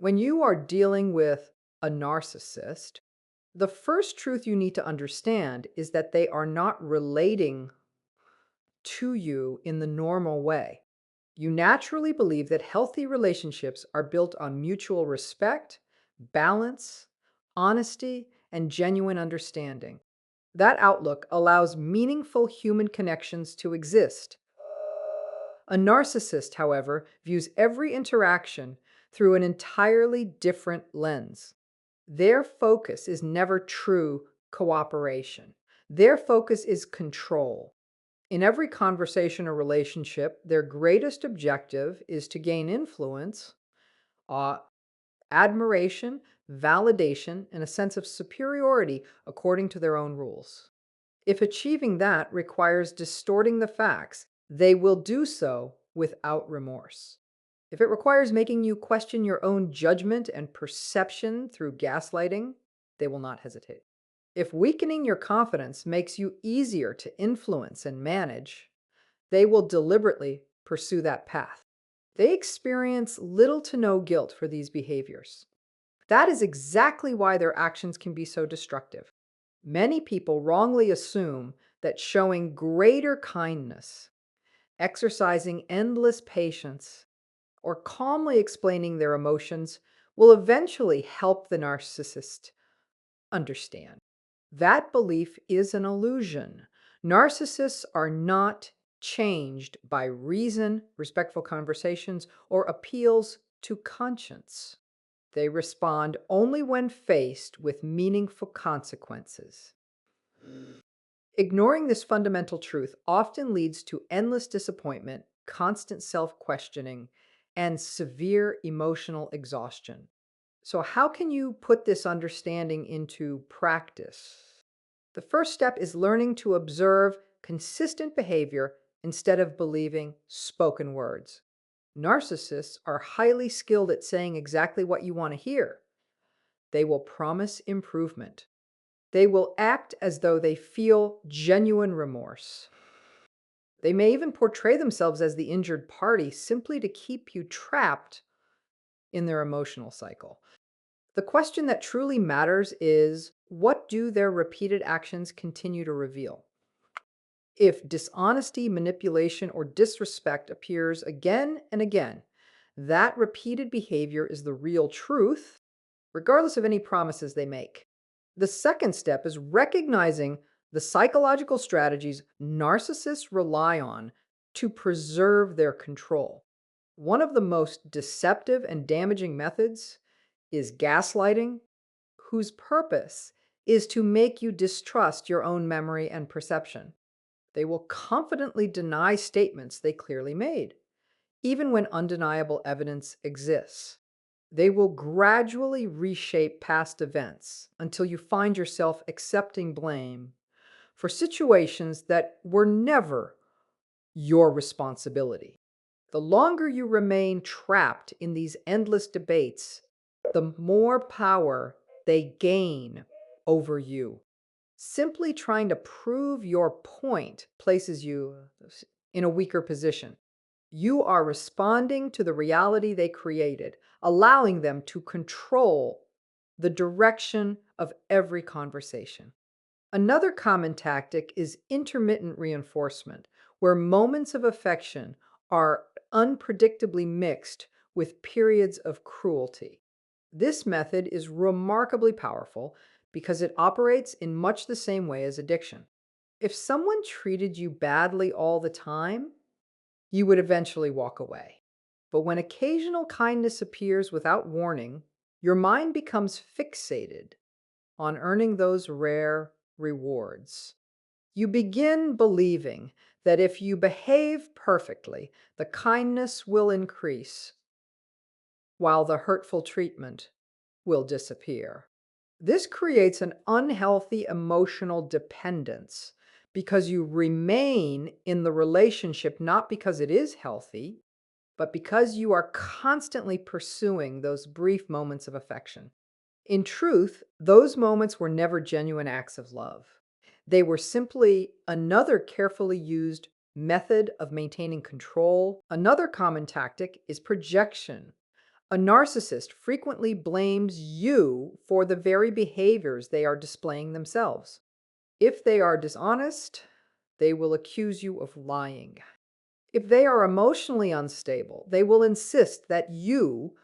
When you are dealing with a narcissist, the first truth you need to understand is that they are not relating to you in the normal way. You naturally believe that healthy relationships are built on mutual respect, balance, honesty, and genuine understanding. That outlook allows meaningful human connections to exist. A narcissist, however, views every interaction through an entirely different lens. Their focus is never true cooperation. Their focus is control. In every conversation or relationship, their greatest objective is to gain influence, uh, admiration, validation, and a sense of superiority according to their own rules. If achieving that requires distorting the facts, they will do so without remorse. If it requires making you question your own judgment and perception through gaslighting, they will not hesitate. If weakening your confidence makes you easier to influence and manage, they will deliberately pursue that path. They experience little to no guilt for these behaviors. That is exactly why their actions can be so destructive. Many people wrongly assume that showing greater kindness, exercising endless patience, or calmly explaining their emotions will eventually help the narcissist understand. That belief is an illusion. Narcissists are not changed by reason, respectful conversations, or appeals to conscience. They respond only when faced with meaningful consequences. Ignoring this fundamental truth often leads to endless disappointment, constant self questioning, and severe emotional exhaustion. So, how can you put this understanding into practice? The first step is learning to observe consistent behavior instead of believing spoken words. Narcissists are highly skilled at saying exactly what you want to hear. They will promise improvement. They will act as though they feel genuine remorse. They may even portray themselves as the injured party simply to keep you trapped in their emotional cycle. The question that truly matters is, what do their repeated actions continue to reveal? If dishonesty, manipulation, or disrespect appears again and again, that repeated behavior is the real truth, regardless of any promises they make. The second step is recognizing the psychological strategies narcissists rely on to preserve their control. One of the most deceptive and damaging methods is gaslighting, whose purpose is to make you distrust your own memory and perception. They will confidently deny statements they clearly made, even when undeniable evidence exists. They will gradually reshape past events until you find yourself accepting blame for situations that were never your responsibility. The longer you remain trapped in these endless debates, the more power they gain over you. Simply trying to prove your point places you in a weaker position. You are responding to the reality they created, allowing them to control the direction of every conversation. Another common tactic is intermittent reinforcement, where moments of affection are unpredictably mixed with periods of cruelty. This method is remarkably powerful because it operates in much the same way as addiction. If someone treated you badly all the time, you would eventually walk away. But when occasional kindness appears without warning, your mind becomes fixated on earning those rare rewards. You begin believing that if you behave perfectly, the kindness will increase, while the hurtful treatment will disappear. This creates an unhealthy emotional dependence because you remain in the relationship not because it is healthy, but because you are constantly pursuing those brief moments of affection. In truth, those moments were never genuine acts of love. They were simply another carefully used method of maintaining control. Another common tactic is projection, A narcissist frequently blames you for the very behaviors they are displaying themselves. If they are dishonest, they will accuse you of lying. If they are emotionally unstable, they will insist that you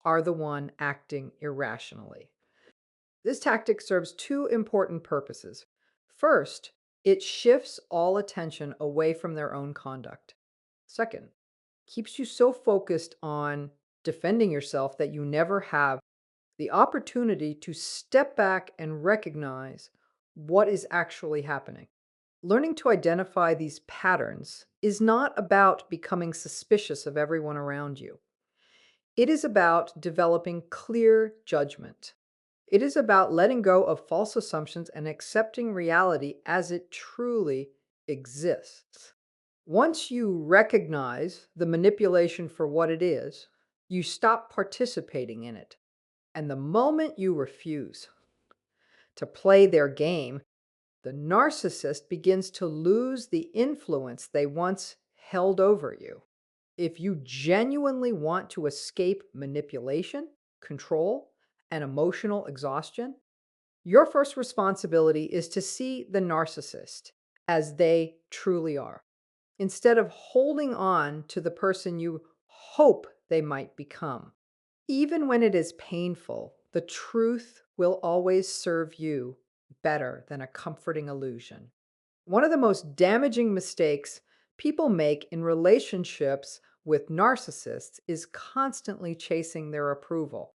are the one acting irrationally. This tactic serves two important purposes. First, it shifts all attention away from their own conduct. Second, keeps you so focused on defending yourself that you never have the opportunity to step back and recognize what is actually happening. Learning to identify these patterns is not about becoming suspicious of everyone around you. It is about developing clear judgment. It is about letting go of false assumptions and accepting reality as it truly exists. Once you recognize the manipulation for what it is, you stop participating in it. And the moment you refuse to play their game, the narcissist begins to lose the influence they once held over you. If you genuinely want to escape manipulation, control, and emotional exhaustion, your first responsibility is to see the narcissist as they truly are, instead of holding on to the person you hope they might become. Even when it is painful, the truth will always serve you better than a comforting illusion. One of the most damaging mistakes people make in relationships with narcissists is constantly chasing their approval.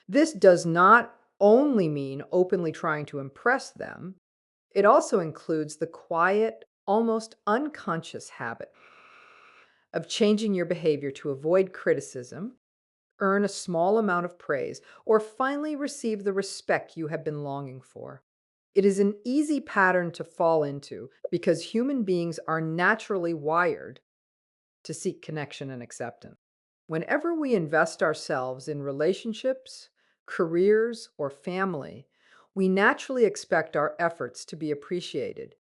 This does not only mean openly trying to impress them, it also includes the quiet, almost unconscious habit of changing your behavior to avoid criticism, earn a small amount of praise, or finally receive the respect you have been longing for. It is an easy pattern to fall into because human beings are naturally wired to seek connection and acceptance. Whenever we invest ourselves in relationships, careers, or family, we naturally expect our efforts to be appreciated.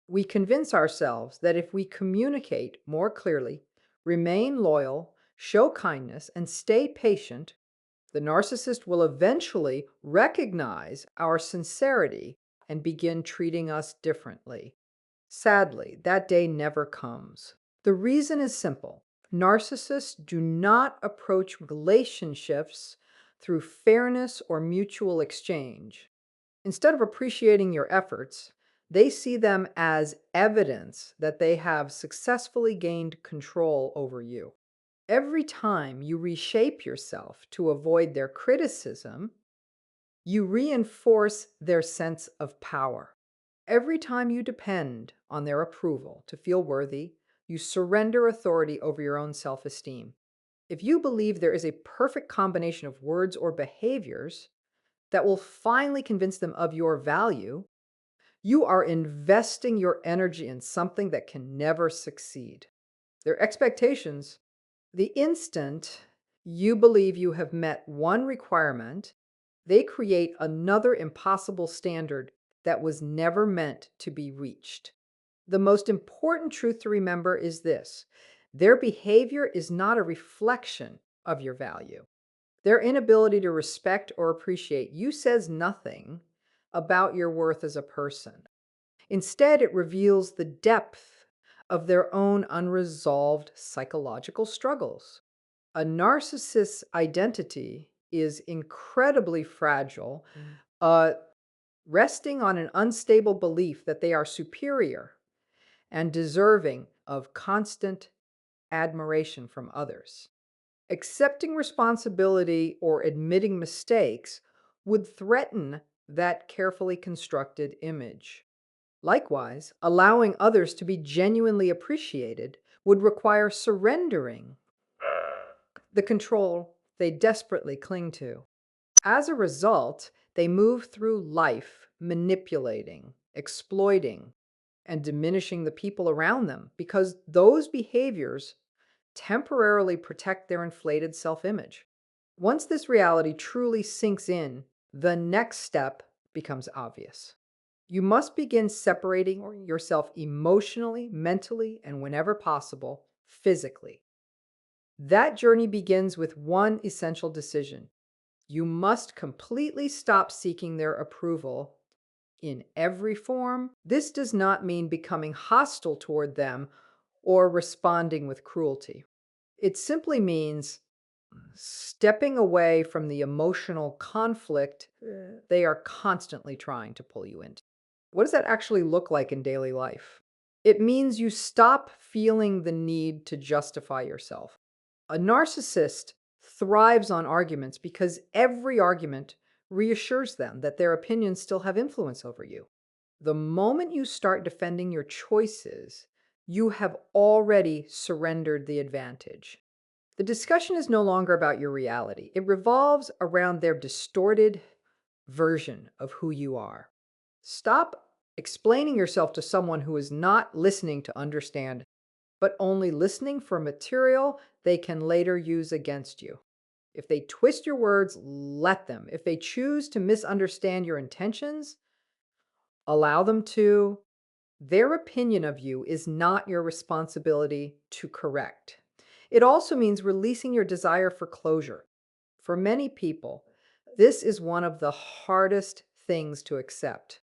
We convince ourselves that if we communicate more clearly, remain loyal, show kindness, and stay patient, the narcissist will eventually recognize our sincerity and begin treating us differently. Sadly, that day never comes. The reason is simple. Narcissists do not approach relationships through fairness or mutual exchange. Instead of appreciating your efforts, they see them as evidence that they have successfully gained control over you. Every time you reshape yourself to avoid their criticism, you reinforce their sense of power. Every time you depend on their approval to feel worthy, you surrender authority over your own self-esteem. If you believe there is a perfect combination of words or behaviors that will finally convince them of your value, you are investing your energy in something that can never succeed. Their expectations, the instant you believe you have met one requirement, they create another impossible standard that was never meant to be reached. The most important truth to remember is this: their behavior is not a reflection of your value. Their inability to respect or appreciate you says nothing about your worth as a person. Instead, it reveals the depth of their own unresolved psychological struggles. A narcissist's identity is incredibly fragile, uh, resting on an unstable belief that they are superior and deserving of constant admiration from others. Accepting responsibility or admitting mistakes would threaten that carefully constructed image. Likewise, allowing others to be genuinely appreciated would require surrendering the control they desperately cling to. As a result, they move through life manipulating, exploiting, and diminishing the people around them because those behaviors temporarily protect their inflated self-image. Once this reality truly sinks in, the next step becomes obvious. You must begin separating yourself emotionally, mentally, and whenever possible, physically. That journey begins with one essential decision. You must completely stop seeking their approval in every form. This does not mean becoming hostile toward them or responding with cruelty. It simply means stepping away from the emotional conflict they are constantly trying to pull you into. What does that actually look like in daily life? It means you stop feeling the need to justify yourself. A narcissist thrives on arguments because every argument reassures them that their opinions still have influence over you. The moment you start defending your choices, you have already surrendered the advantage. The discussion is no longer about your reality. It revolves around their distorted version of who you are. Stop explaining yourself to someone who is not listening to understand, but only listening for material they can later use against you. If they twist your words, let them. If they choose to misunderstand your intentions, allow them to. Their opinion of you is not your responsibility to correct. It also means releasing your desire for closure. For many people, this is one of the hardest things to accept.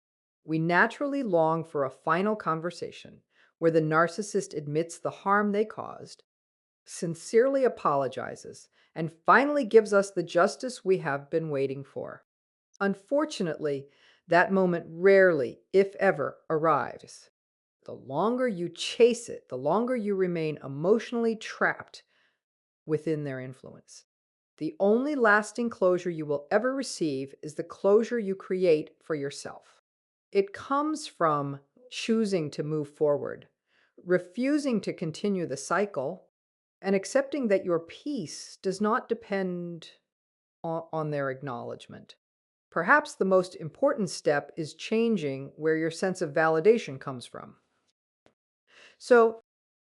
We naturally long for a final conversation where the narcissist admits the harm they caused, sincerely apologizes, and finally gives us the justice we have been waiting for. Unfortunately, that moment rarely, if ever, arrives. The longer you chase it, the longer you remain emotionally trapped within their influence. The only lasting closure you will ever receive is the closure you create for yourself. It comes from choosing to move forward, refusing to continue the cycle, and accepting that your peace does not depend on their acknowledgement. Perhaps the most important step is changing where your sense of validation comes from. So,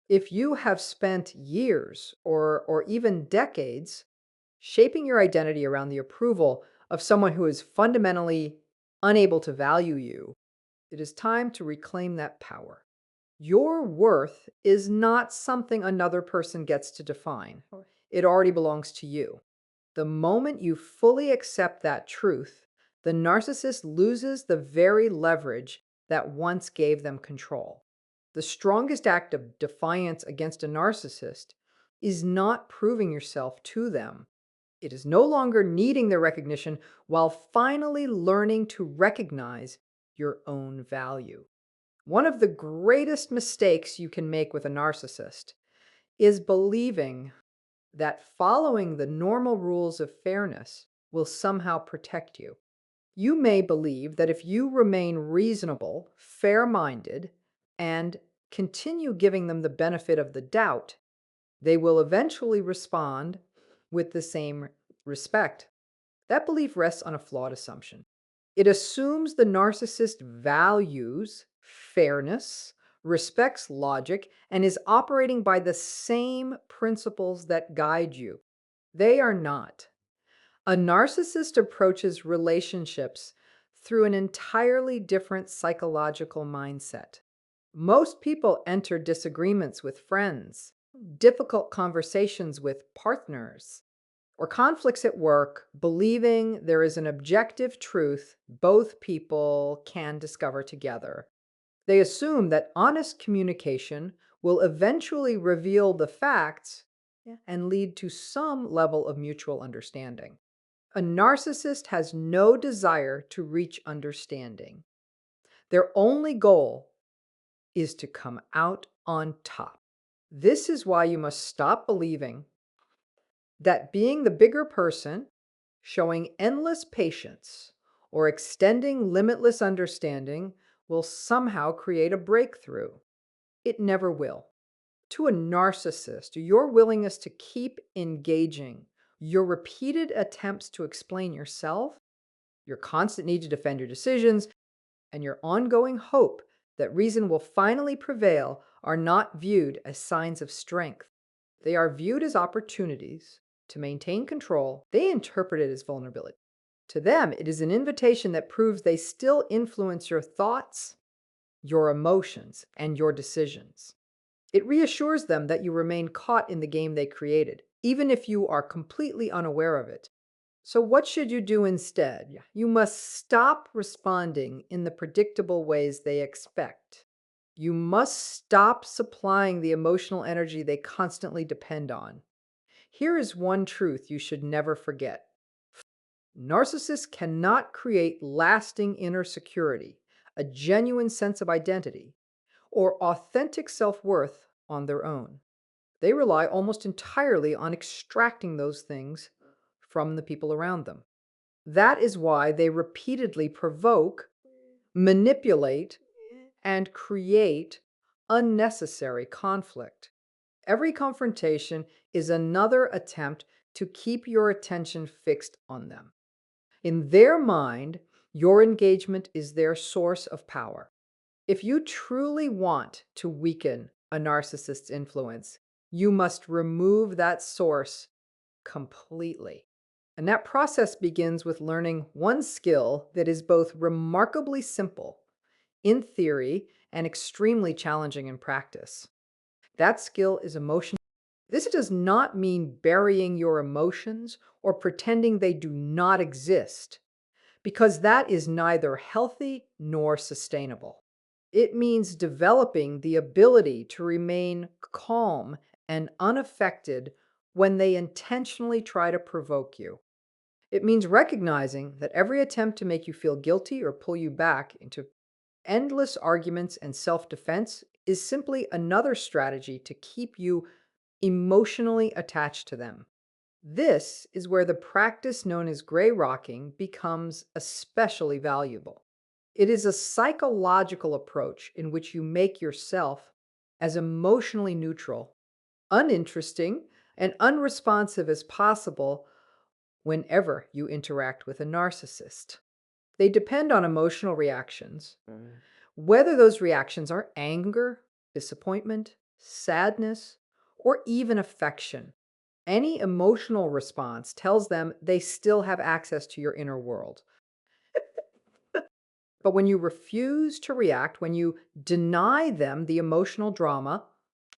if you have spent years or even decades shaping your identity around the approval of someone who is fundamentally unable to value you, it is time to reclaim that power. Your worth is not something another person gets to define. It already belongs to you. The moment you fully accept that truth, the narcissist loses the very leverage that once gave them control. The strongest act of defiance against a narcissist is not proving yourself to them. It is no longer needing their recognition while finally learning to recognize your own value. One of the greatest mistakes you can make with a narcissist is believing that following the normal rules of fairness will somehow protect you. You may believe that if you remain reasonable, fair-minded, and continue giving them the benefit of the doubt, they will eventually respond with the same respect. That belief rests on a flawed assumption. It assumes the narcissist values fairness, respects logic, and is operating by the same principles that guide you. They are not. A narcissist approaches relationships through an entirely different psychological mindset. Most people enter disagreements with friends, difficult conversations with partners, or conflicts at work, believing there is an objective truth both people can discover together. They assume that honest communication will eventually reveal the facts and lead to some level of mutual understanding. A narcissist has no desire to reach understanding. Their only goal is to come out on top. This is why you must stop believing that being the bigger person, showing endless patience, or extending limitless understanding will somehow create a breakthrough. It never will. To a narcissist, your willingness to keep engaging, your repeated attempts to explain yourself, your constant need to defend your decisions, and your ongoing hope that reason will finally prevail are not viewed as signs of strength. They are viewed as opportunities to maintain control. They interpret it as vulnerability. To them, it is an invitation that proves they still influence your thoughts, your emotions, and your decisions. It reassures them that you remain caught in the game they created, even if you are completely unaware of it. So, what should you do instead? You must stop responding in the predictable ways they expect. You must stop supplying the emotional energy they constantly depend on. Here is one truth you should never forget: narcissists cannot create lasting inner security, a genuine sense of identity, or authentic self worth on their own. They rely almost entirely on extracting those things from the people around them. That is why they repeatedly provoke, manipulate, and create unnecessary conflict. Every confrontation is another attempt to keep your attention fixed on them. In their mind, your engagement is their source of power. If you truly want to weaken a narcissist's influence, you must remove that source completely. And that process begins with learning one skill that is both remarkably simple in theory and extremely challenging in practice. That skill is emotion. This does not mean burying your emotions or pretending they do not exist, because that is neither healthy nor sustainable. It means developing the ability to remain calm and unaffected when they intentionally try to provoke you. It means recognizing that every attempt to make you feel guilty or pull you back into endless arguments and self defense is simply another strategy to keep you emotionally attached to them. This is where the practice known as gray rocking becomes especially valuable. It is a psychological approach in which you make yourself as emotionally neutral, uninteresting, and unresponsive as possible whenever you interact with a narcissist. They depend on emotional reactions, whether those reactions are anger, disappointment, sadness, or even affection. Any emotional response tells them they still have access to your inner world. But when you refuse to react, when you deny them the emotional drama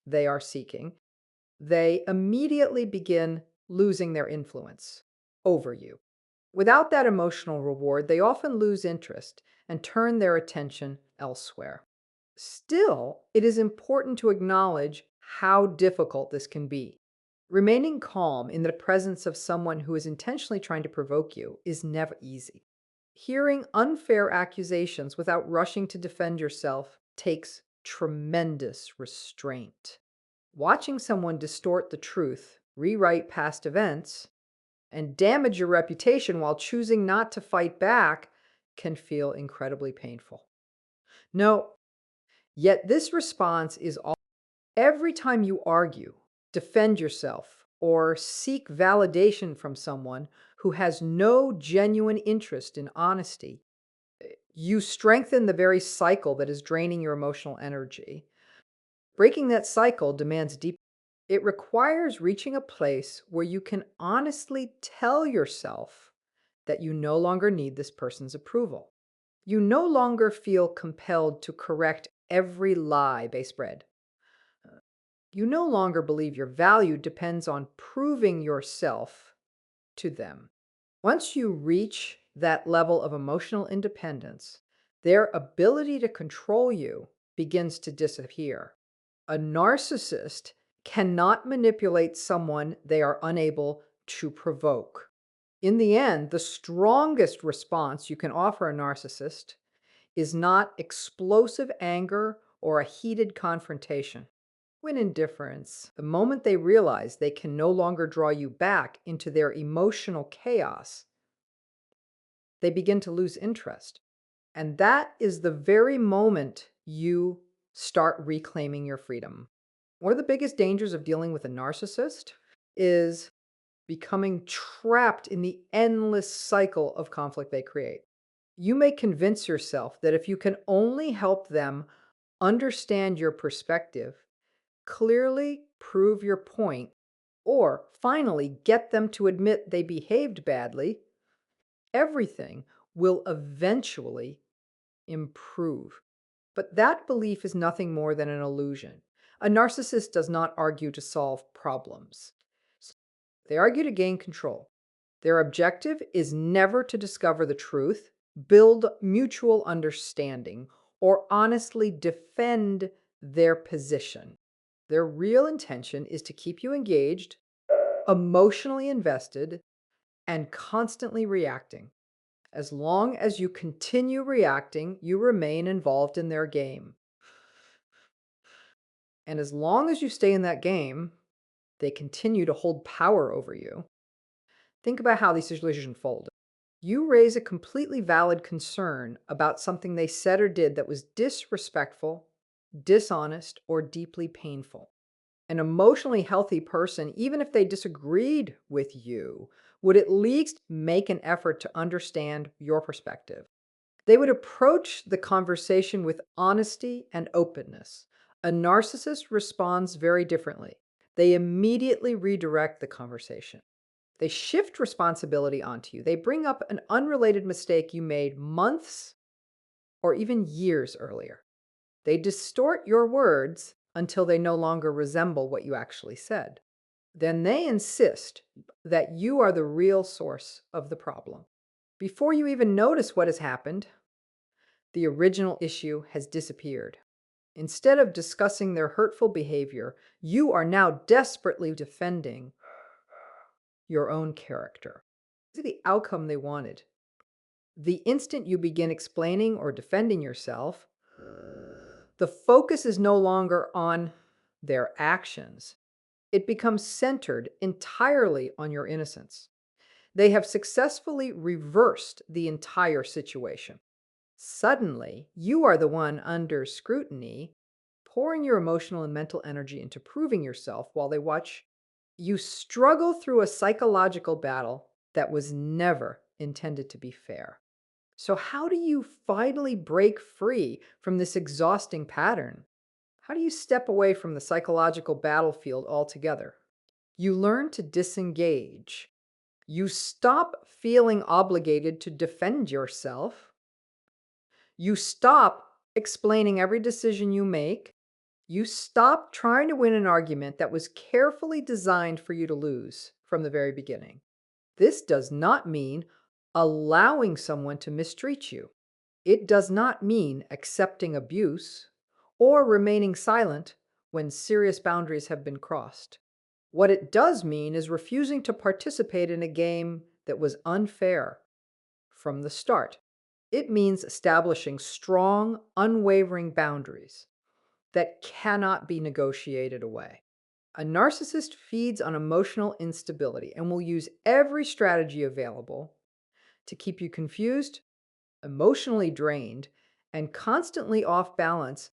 they are seeking, they immediately begin losing their influence over you. Without that emotional reward, they often lose interest and turn their attention elsewhere. Still, it is important to acknowledge how difficult this can be. Remaining calm in the presence of someone who is intentionally trying to provoke you is never easy. Hearing unfair accusations without rushing to defend yourself takes tremendous restraint. Watching someone distort the truth, rewrite past events, and damage your reputation while choosing not to fight back can feel incredibly painful. No, yet this response is all. Every time you argue, defend yourself, or seek validation from someone who has no genuine interest in honesty, you strengthen the very cycle that is draining your emotional energy. Breaking that cycle demands deep. It requires reaching a place where you can honestly tell yourself that you no longer need this person's approval. You no longer feel compelled to correct every lie they spread. You no longer believe your value depends on proving yourself to them. Once you reach that level of emotional independence, their ability to control you begins to disappear. A narcissist cannot manipulate someone they are unable to provoke. In the end, the strongest response you can offer a narcissist is not explosive anger or a heated confrontation. When indifference, the moment they realize they can no longer draw you back into their emotional chaos, they begin to lose interest. And that is the very moment you start reclaiming your freedom. One of the biggest dangers of dealing with a narcissist is becoming trapped in the endless cycle of conflict they create. You may convince yourself that if you can only help them understand your perspective, clearly prove your point, or finally get them to admit they behaved badly, everything will eventually improve. But that belief is nothing more than an illusion. A narcissist does not argue to solve problems. They argue to gain control. Their objective is never to discover the truth, build mutual understanding, or honestly defend their position. Their real intention is to keep you engaged, emotionally invested, and constantly reacting. As long as you continue reacting, you remain involved in their game. And as long as you stay in that game, they continue to hold power over you. Think about how these situations unfold. You raise a completely valid concern about something they said or did that was disrespectful, dishonest, or deeply painful. An emotionally healthy person, even if they disagreed with you, would at least make an effort to understand your perspective. They would approach the conversation with honesty and openness. A narcissist responds very differently. They immediately redirect the conversation. They shift responsibility onto you. They bring up an unrelated mistake you made months or even years earlier. They distort your words until they no longer resemble what you actually said. Then they insist that you are the real source of the problem. Before you even notice what has happened, the original issue has disappeared. Instead of discussing their hurtful behavior, you are now desperately defending your own character. This is the outcome they wanted. The instant you begin explaining or defending yourself, the focus is no longer on their actions. It becomes centered entirely on your innocence. They have successfully reversed the entire situation. Suddenly, you are the one under scrutiny, pouring your emotional and mental energy into proving yourself while they watch. You struggle through a psychological battle that was never intended to be fair. So, how do you finally break free from this exhausting pattern? How do you step away from the psychological battlefield altogether? You learn to disengage. You stop feeling obligated to defend yourself. You stop explaining every decision you make. You stop trying to win an argument that was carefully designed for you to lose from the very beginning. This does not mean allowing someone to mistreat you. It does not mean accepting abuse or remaining silent when serious boundaries have been crossed. What it does mean is refusing to participate in a game that was unfair from the start. It means establishing strong, unwavering boundaries that cannot be negotiated away. A narcissist feeds on emotional instability and will use every strategy available to keep you confused, emotionally drained, and constantly off balance